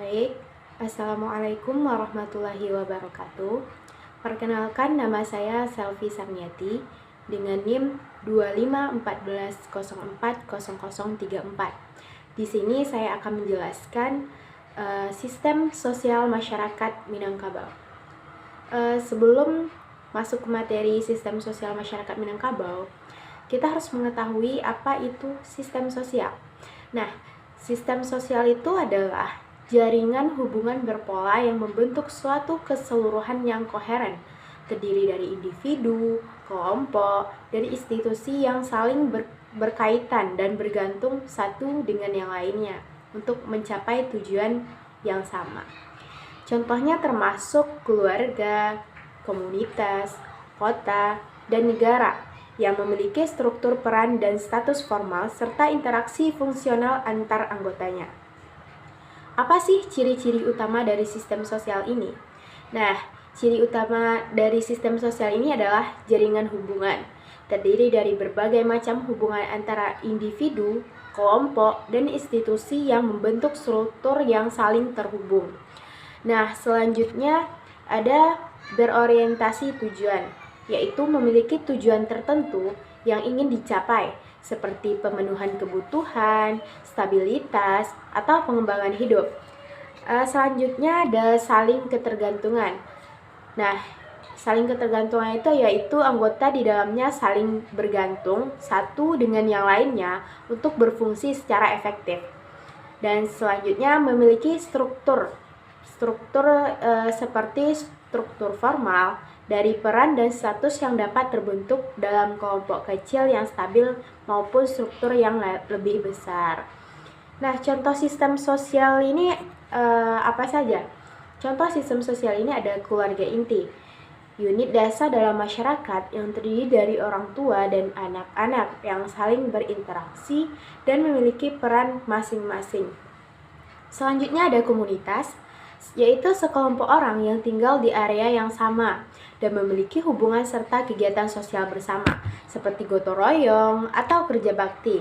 Baik, Assalamualaikum warahmatullahi wabarakatuh. Perkenalkan, nama saya Selvi Sarniati dengan NIM 2514040034. Di sini saya akan menjelaskan sistem sosial masyarakat Minangkabau. Sebelum masuk ke materi sistem sosial masyarakat Minangkabau, kita harus mengetahui apa itu sistem sosial. Nah, sistem sosial itu adalah jaringan hubungan berpola yang membentuk suatu keseluruhan yang koheren, terdiri dari individu, kelompok, dan institusi yang saling berkaitan dan bergantung satu dengan yang lainnya untuk mencapai tujuan yang sama. Contohnya termasuk keluarga, komunitas, kota, dan negara yang memiliki struktur peran dan status formal serta interaksi fungsional antar anggotanya. Apa sih ciri-ciri utama dari sistem sosial ini? Nah, ciri utama dari sistem sosial ini adalah jaringan hubungan, terdiri dari berbagai macam hubungan antara individu, kelompok, dan institusi yang membentuk struktur yang saling terhubung. Nah, selanjutnya ada berorientasi tujuan, yaitu memiliki tujuan tertentu yang ingin dicapai, seperti pemenuhan kebutuhan, stabilitas, atau pengembangan hidup. Selanjutnya ada saling ketergantungan. Nah, saling ketergantungan itu yaitu anggota di dalamnya saling bergantung satu dengan yang lainnya untuk berfungsi secara efektif. Dan selanjutnya memiliki struktur seperti struktur formal dari peran dan status yang dapat terbentuk dalam kelompok kecil yang stabil maupun struktur yang lebih besar. Nah, contoh sistem sosial ini apa saja? Contoh sistem sosial ini ada keluarga inti, unit dasar dalam masyarakat yang terdiri dari orang tua dan anak-anak yang saling berinteraksi dan memiliki peran masing-masing. Selanjutnya ada komunitas, yaitu sekelompok orang yang tinggal di area yang sama dan memiliki hubungan serta kegiatan sosial bersama, seperti gotong royong atau kerja bakti.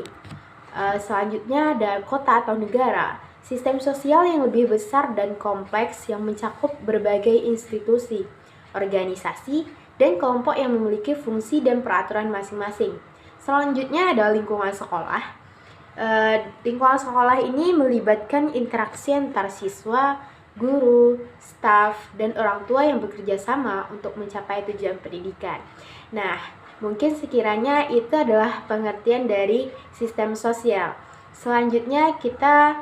Selanjutnya ada kota atau negara, sistem sosial yang lebih besar dan kompleks yang mencakup berbagai institusi, organisasi, dan kelompok yang memiliki fungsi dan peraturan masing-masing. Selanjutnya ada lingkungan sekolah. Lingkungan sekolah ini melibatkan interaksi antar siswa, guru, staf, dan orang tua yang bekerja sama untuk mencapai tujuan pendidikan. Nah, mungkin sekiranya itu adalah pengertian dari sistem sosial. Selanjutnya kita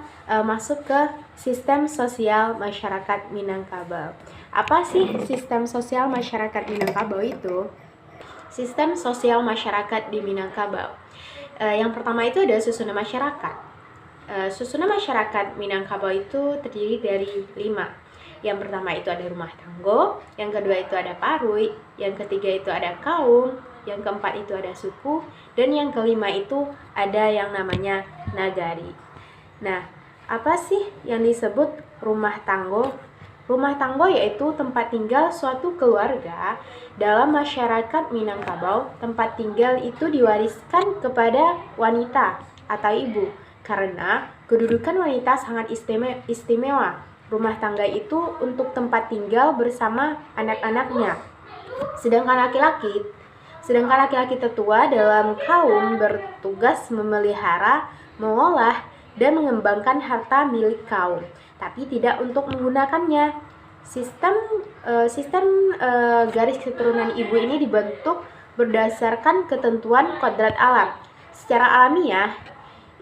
masuk ke sistem sosial masyarakat Minangkabau. Apa sih sistem sosial masyarakat Minangkabau itu? Sistem sosial masyarakat di Minangkabau. Yang pertama itu ada susunan masyarakat. Susunan masyarakat Minangkabau itu terdiri dari 5. Yang pertama itu ada rumah tanggo, yang kedua itu ada parui, yang ketiga itu ada kaum, yang keempat itu ada suku, dan yang kelima itu ada yang namanya nagari. Nah, apa sih yang disebut rumah tanggo? Rumah tanggo yaitu tempat tinggal suatu keluarga. Dalam masyarakat Minangkabau, tempat tinggal itu diwariskan kepada wanita atau ibu, karena kedudukan wanita sangat istimewa. Rumah tangga itu untuk tempat tinggal bersama anak-anaknya. Sedangkan laki-laki tetua dalam kaum bertugas memelihara, mengolah, dan mengembangkan harta milik kaum, tapi tidak untuk menggunakannya. Sistem garis keturunan ibu ini dibentuk berdasarkan ketentuan kodrat alam. Secara alamiah,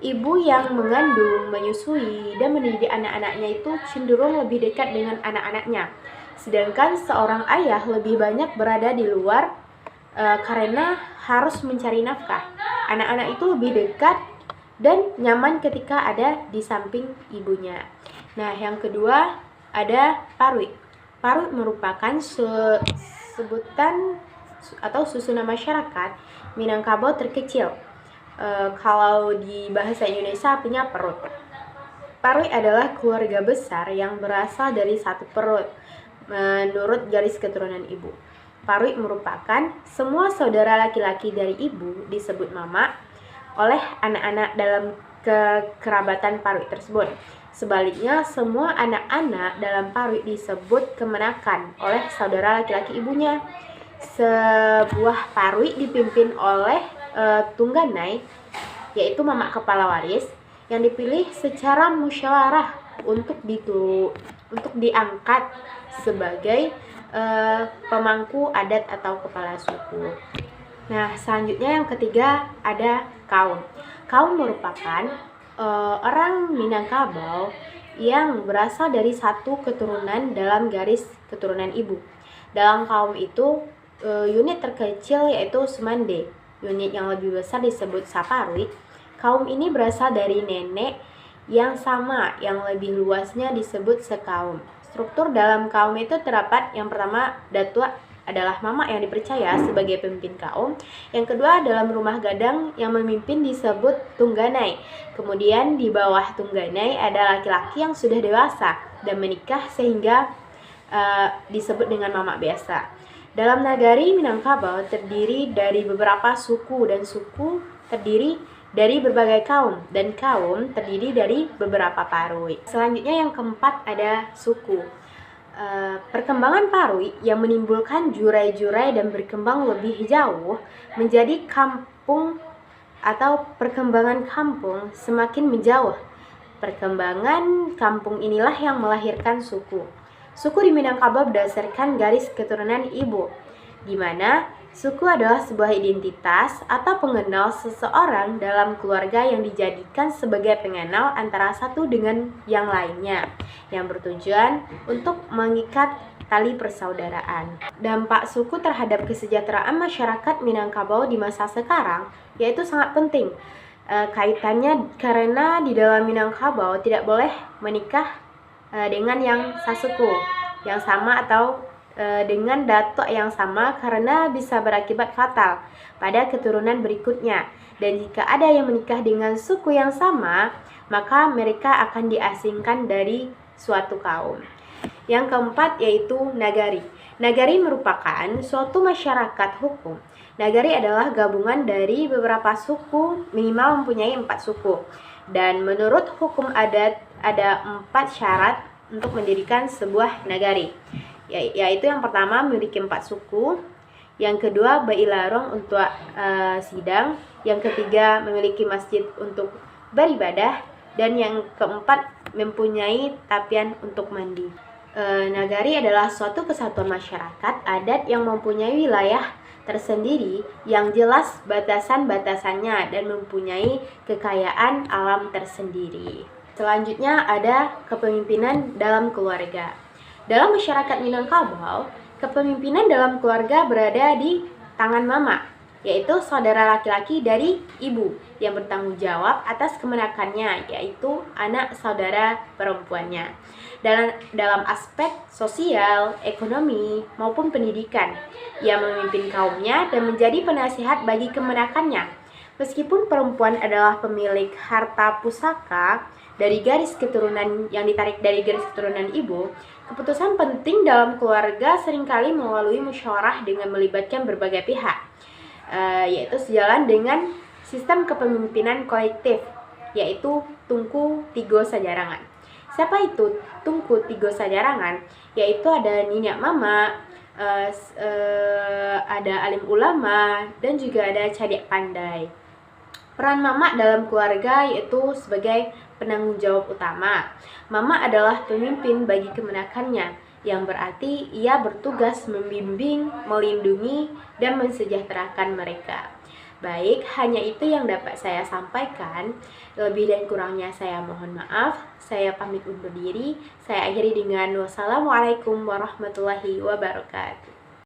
ibu yang mengandung, menyusui, dan mendidik anak-anaknya itu cenderung lebih dekat dengan anak-anaknya. Sedangkan seorang ayah lebih banyak berada di luar karena harus mencari nafkah. Anak-anak itu lebih dekat dan nyaman ketika ada di samping ibunya. Nah, yang kedua ada parui. Parui merupakan sebutan atau susunan masyarakat Minangkabau terkecil. Kalau di bahasa Indonesia artinya perut. Parui adalah keluarga besar yang berasal dari satu perut menurut garis keturunan ibu. Parui merupakan semua saudara laki-laki dari ibu disebut mama oleh anak-anak dalam kekerabatan parui tersebut. Sebaliknya, semua anak-anak dalam paruh disebut kemenakan oleh saudara laki-laki ibunya. Sebuah paruh dipimpin oleh tungganai, yaitu mama kepala waris, yang dipilih secara musyawarah untuk diangkat sebagai pemangku adat atau kepala suku. Nah, selanjutnya yang ketiga ada kaum. Kaum merupakan orang Minangkabau yang berasal dari satu keturunan dalam garis keturunan ibu. Dalam kaum itu, unit terkecil yaitu Sumande. Unit yang lebih besar disebut Saparui. Kaum ini berasal dari nenek yang sama, yang lebih luasnya disebut sekaum. Struktur dalam kaum itu terdapat yang pertama, datua adalah mama yang dipercaya sebagai pemimpin kaum. Yang kedua, dalam rumah gadang yang memimpin disebut tungganai. Kemudian di bawah tungganai ada laki-laki yang sudah dewasa dan menikah sehingga disebut dengan mama biasa. Dalam nagari Minangkabau terdiri dari beberapa suku, dan suku terdiri dari berbagai kaum, dan kaum terdiri dari beberapa parui. Selanjutnya yang keempat ada suku. Perkembangan parui yang menimbulkan jurai-jurai dan berkembang lebih jauh menjadi kampung atau perkembangan kampung semakin menjauh. Perkembangan kampung inilah yang melahirkan suku. Suku di Minangkabau berdasarkan garis keturunan ibu, di mana suku adalah sebuah identitas atau pengenal seseorang dalam keluarga yang dijadikan sebagai pengenal antara satu dengan yang lainnya, yang bertujuan untuk mengikat tali persaudaraan. Dampak suku terhadap kesejahteraan masyarakat Minangkabau di masa sekarang yaitu sangat penting. Kaitannya karena di dalam Minangkabau tidak boleh menikah dengan yang sasuku, yang sama atau dengan datuk yang sama karena bisa berakibat fatal pada keturunan berikutnya. Dan jika ada yang menikah dengan suku yang sama, maka mereka akan diasingkan dari suatu kaum. Yang keempat yaitu nagari. Nagari merupakan suatu masyarakat hukum. Nagari adalah gabungan dari beberapa suku, minimal mempunyai 4 suku. Dan menurut hukum adat ada 4 syarat untuk mendirikan sebuah nagari. Yaitu yang pertama memiliki 4 suku, yang kedua bailarong untuk sidang, yang ketiga memiliki masjid untuk beribadah, dan yang keempat mempunyai tapian untuk mandi. Nagari adalah suatu kesatuan masyarakat adat yang mempunyai wilayah tersendiri yang jelas batasan-batasannya dan mempunyai kekayaan alam tersendiri. Selanjutnya ada kepemimpinan dalam keluarga. Dalam masyarakat Minangkabau, kepemimpinan dalam keluarga berada di tangan mama, yaitu saudara laki-laki dari ibu yang bertanggung jawab atas kemenakannya, yaitu anak saudara perempuannya. Dalam aspek sosial, ekonomi, maupun pendidikan, ia memimpin kaumnya dan menjadi penasihat bagi kemenakannya. Meskipun perempuan adalah pemilik harta pusaka dari garis keturunan yang ditarik dari garis keturunan ibu, keputusan penting dalam keluarga seringkali melalui musyawarah dengan melibatkan berbagai pihak, yaitu sejalan dengan sistem kepemimpinan kolektif, yaitu Tungku Tigo Sajarangan. Siapa itu Tungku Tigo Sajarangan? Yaitu ada Nyinya Mama, ada alim ulama, dan juga ada cadik pandai. Peran mama dalam keluarga yaitu sebagai penanggung jawab utama. Mama adalah pemimpin bagi kemenakannya, yang berarti ia bertugas membimbing, melindungi, dan mensejahterakan mereka. Baik, hanya itu yang dapat saya sampaikan. Lebih dan kurangnya saya mohon maaf. Saya pamit undur diri. Saya akhiri dengan wassalamualaikum warahmatullahi wabarakatuh.